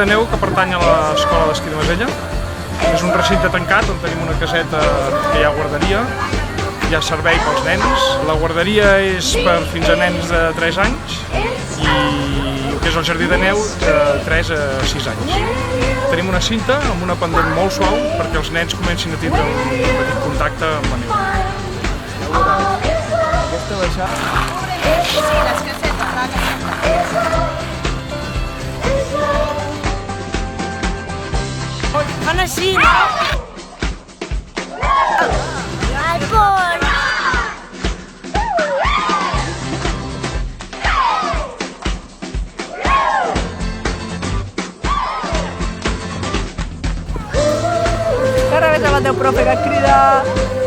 de neu que pertany a l'escola d'esquí de Masella. És un recinte tancat on tenim una caseta que hi ha guarderia, hi ha servei pels nens. La guarderia és per fins a nens de 3 anys i el que és el jardí de neu de 3 a 6 anys. Tenim una cinta amb una pendent molt suau perquè els nens comencin a tindre un petit contacte amb la neu. Aquesta deixar... Sí, les casetes, Fan així, no? El pont! Ara veig amb el teu profe que et crida